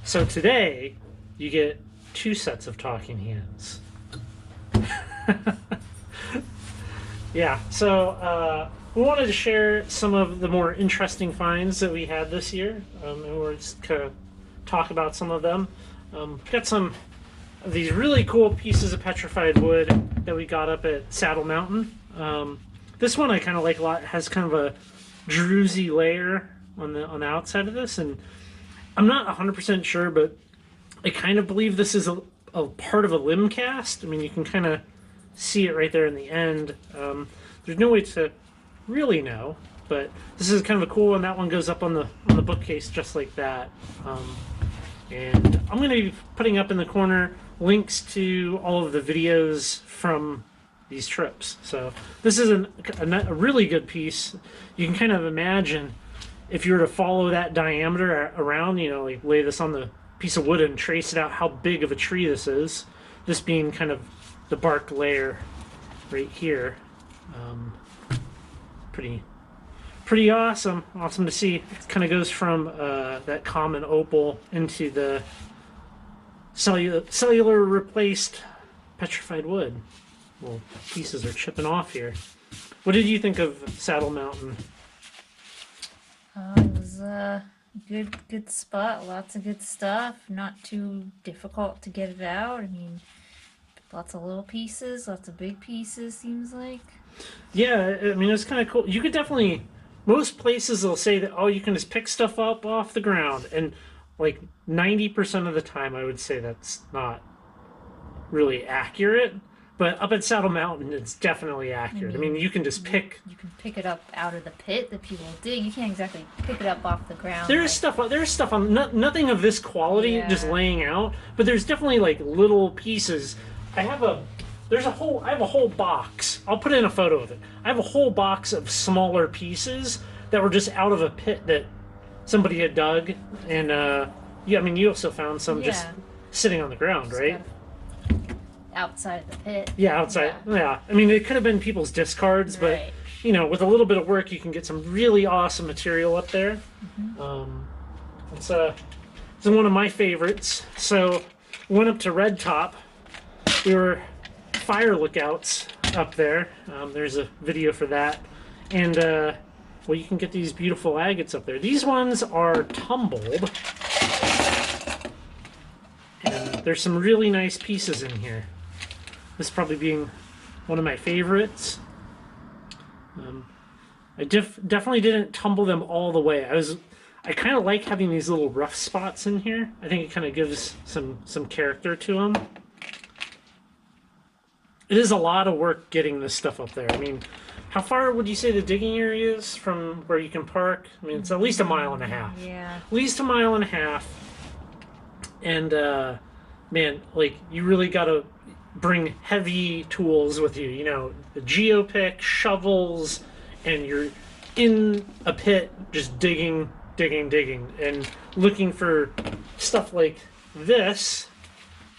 So today, you get two sets of talking hands. Yeah, so we wanted to share some of the more interesting finds that we had this year, and we're just kind of talk about some of them. Got some of these really cool pieces of petrified wood that we got up at Saddle Mountain. This one I kind of like a lot. It has kind of a druzy layer on the outside of this, and I'm not 100% sure, but I kind of believe this is a part of a limb cast. I mean, you can kind of see it right there in the end. There's no way to really know, but this is kind of a cool one. That one goes up on the bookcase just like that. And I'm going to be putting up in the corner links to all of the videos from these trips. So this is a really good piece. You can kind of imagine if you were to follow that diameter around, like lay this on the piece of wood and trace it out how big of a tree this is. This being kind of the bark layer right here. Pretty awesome. Awesome to see. It kind of goes from that common opal into the cellular replaced petrified wood. Well, pieces are chipping off here. What did you think of Saddle Mountain? It was a good spot. Lots of good stuff. Not too difficult to get it out. I mean, lots of little pieces, lots of big pieces. Seems like. Yeah, I mean it's kind of cool. You could definitely. Most places will say that you can just pick stuff up off the ground, and like 90% of the time, I would say that's not really accurate. But up at Saddle Mountain, it's definitely accurate. I mean, you can just pick. You can pick it up out of the pit that people dig. You can't exactly pick it up off the ground. There's stuff. There's stuff on nothing of this quality just Yeah. laying out, but there's definitely like little pieces. I have a I have a whole box. I'll put in a photo of it. I have a whole box of smaller pieces that were just out of a pit that somebody had dug, and yeah, I mean you also found some just Yeah. sitting on the ground, Just right? outside of the pit. Yeah, outside. Yeah, I mean it could have been people's discards, but Right. with a little bit of work, you can get some really awesome material up there. It's it's one of my favorites. So went up to Red Top. We were fire lookouts up there. There's a video for that, and well, you can get these beautiful agates up there. These ones are tumbled, and there's some really nice pieces in here. This probably being one of my favorites. I definitely didn't tumble them all the way. I kind of like having these little rough spots in here. I think it kind of gives some character to them. It is a lot of work getting this stuff up there. I mean, how far would you say the digging area is from where you can park? I mean, it's at least a mile and a half. Yeah. At least a mile and a half. And man, like you really got to bring heavy tools with you. The geopick, shovels, and you're in a pit just digging, and looking for stuff like this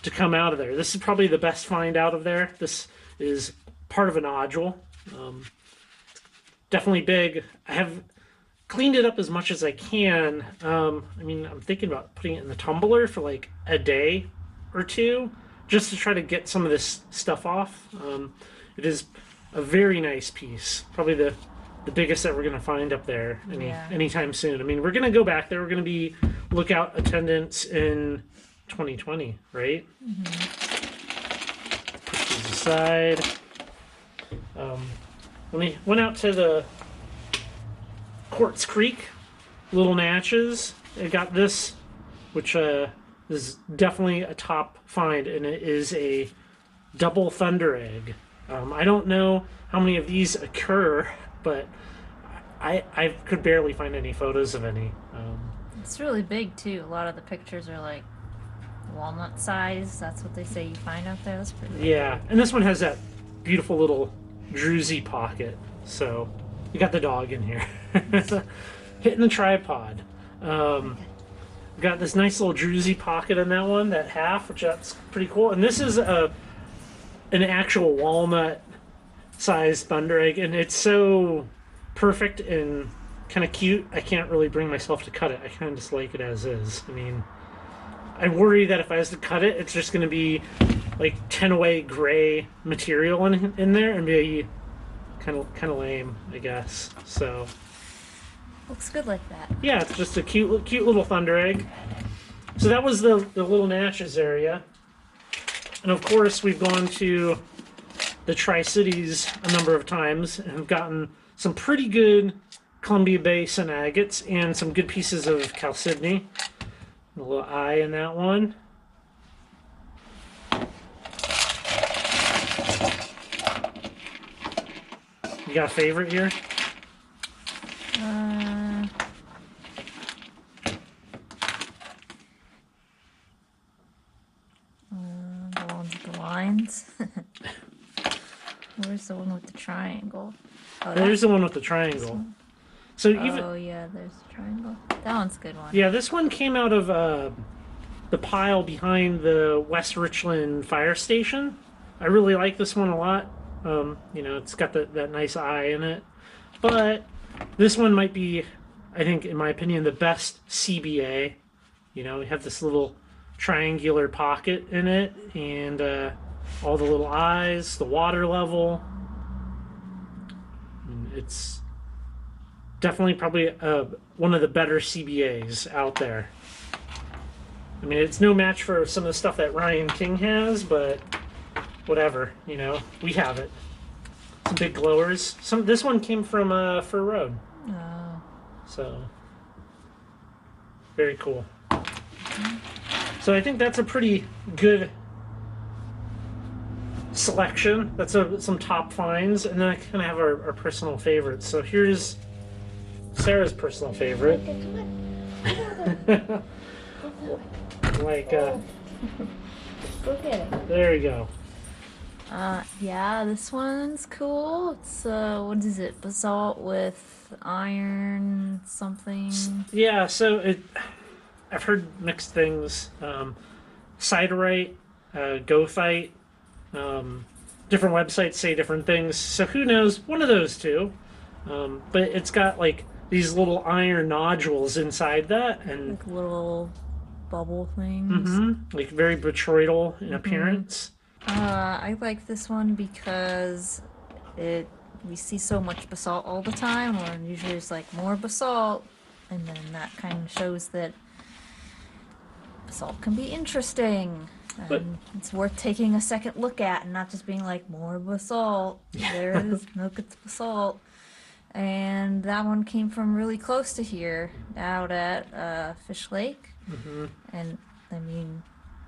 to come out of there. This is probably the best find out of there. This is part of a nodule. Definitely big. I have cleaned it up as much as I can. I mean, I'm thinking about putting it in the tumbler for like a day or two just to try to get some of this stuff off. It is a very nice piece. Probably the biggest that we're going to find up there anytime soon. I mean, we're going to go back there. We're going to be lookout attendants in 2020, right? Push these aside. When we went out to the Quartz Creek, Little Natchez, I got this, which is definitely a top find, and it is a double thunder egg. I don't know how many of these occur, but I could barely find any photos of any. It's really big too. A lot of the pictures are like walnut size. That's what they say you find out there. That's pretty big. Yeah, and this one has that beautiful little druzy pocket. So you got the dog in here. Hitting the tripod. Got this nice little druzy pocket in that one, that half, which that's pretty cool. And this is an actual walnut sized thunder egg, and it's so perfect and kind of cute. I can't really bring myself to cut it. I kind of just like it as is. I mean, I worry that if I was to cut it, it's just going to be like 10 away gray material in there and be kind of lame, I guess. So Looks good like that. yeah, it's just a cute little thunder egg. So that was the little Natchez area, and of course we've gone to the Tri-Cities a number of times and have gotten some pretty good Columbia Basin agates and some good pieces of chalcedony. A little eye in that one. You got a favorite here? The ones with the lines. Where's the one with the triangle? Oh, There's the one with the triangle. So even oh yeah, there's the triangle. That one's a good one. yeah, this one came out of the pile behind the West Richland fire station. I really like this one a lot. It's got that nice eye in it. But this one might be, I think, in my opinion, the best CBA. We have this little triangular pocket in it, and all the little eyes, the water level. It's definitely probably one of the better CBAs out there. I mean, it's no match for some of the stuff that Ryan King has, but whatever, we have it. Some big glowers. This one came from Fur Road. Oh. So, very cool. So I think that's a pretty good selection. That's some top finds, and then I kind of have our personal favorites. So here's Sarah's personal favorite. Like, Go get it. there we go. Yeah, this one's cool. It's what is it? Basalt with iron something. Yeah, so I've heard mixed things. Siderite, goethite. Different websites say different things. So who knows? One of those two. But it's got like these little iron nodules inside that, and Like little bubble things. like very botryoidal in appearance. I like this one because we see so much basalt all the time, or usually there's like more basalt, and then that kind of shows that basalt can be interesting. But- And it's worth taking a second look at and not just being like, more basalt. There it is, look at the basalt. And that one came from really close to here, out at Fish Lake. And I mean,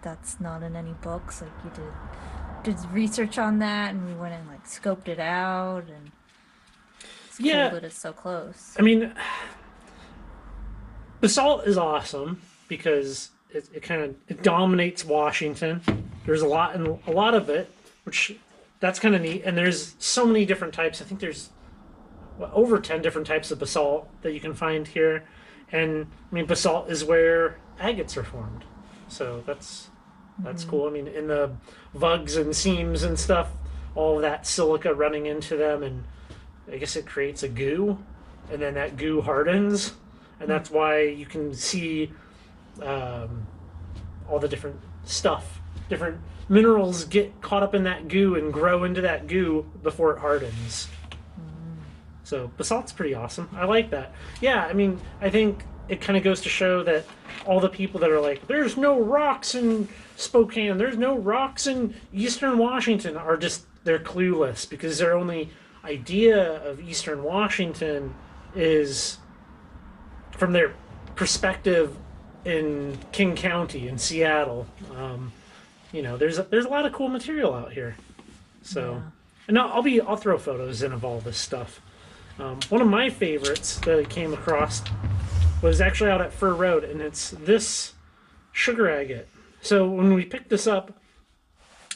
that's not in any books. Like, you did research on that, and we went and like scoped it out, and it's cool Yeah. that it's so close. I mean, basalt is awesome because it kind of it dominates Washington. There's a lot of it, which that's kind of neat. And there's so many different types. I think there's over 10 different types of basalt that you can find here. And I mean, basalt is where agates are formed, so that's cool. I mean, in the vugs and seams and stuff, all of that silica running into them, and I guess it creates a goo, and then that goo hardens, and that's why you can see all the different minerals get caught up in that goo and grow into that goo before it hardens. So basalt's pretty awesome. I like that. Yeah, I mean, I think it kind of goes to show that all the people that are like, there's no rocks in Spokane, there's no rocks in Eastern Washington, they're clueless, because their only idea of Eastern Washington is from their perspective in King County in Seattle. There's a lot of cool material out here. So, Yeah. and I'll throw photos in of all this stuff. One of my favorites that I came across was actually out at Fur Road, and it's this sugar agate. So when we picked this up,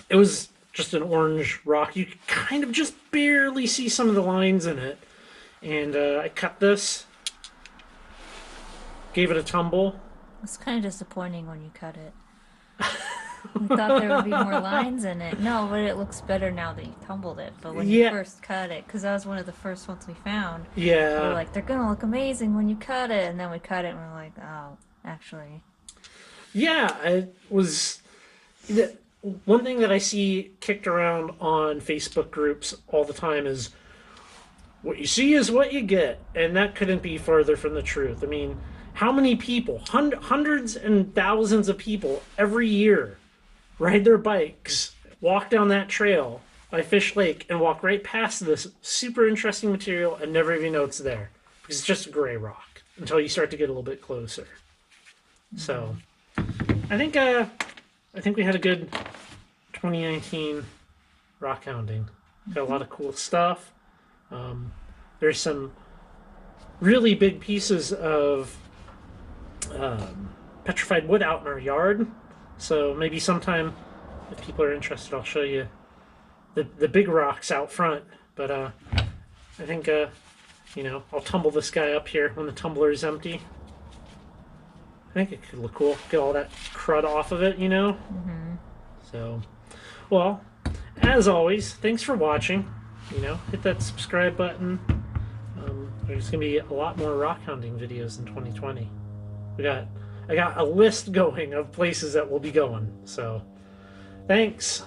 it was just an orange rock. You could kind of just barely see some of the lines in it. And I cut this, gave it a tumble. It's kind of disappointing when you cut it. We thought there would be more lines in it. No, but it looks better now that you tumbled it. But when you Yeah. first cut it, because that was one of the first ones we found, Yeah. we're like, they're gonna look amazing when you cut it, and then we cut it, and we're like, oh, actually, Yeah, it was. One thing that I see kicked around on Facebook groups all the time is what you see is what you get, and that couldn't be further from the truth. I mean, how many people, hundreds and thousands of people every year, ride their bikes, walk down that trail by Fish Lake, and walk right past this super interesting material and never even know it's there because it's just a gray rock until you start to get a little bit closer. So, I think we had a good 2019 rock hounding. Got a lot of cool stuff. There's some really big pieces of petrified wood out in our yard. So maybe sometime, if people are interested, I'll show you the big rocks out front. But I think I'll tumble this guy up here when the tumbler is empty. I think it could look cool. Get all that crud off of it, So, well, as always, thanks for watching. Hit that subscribe button. There's gonna be a lot more rock hunting videos in 2020. I got a list going of places that we'll be going. So, thanks.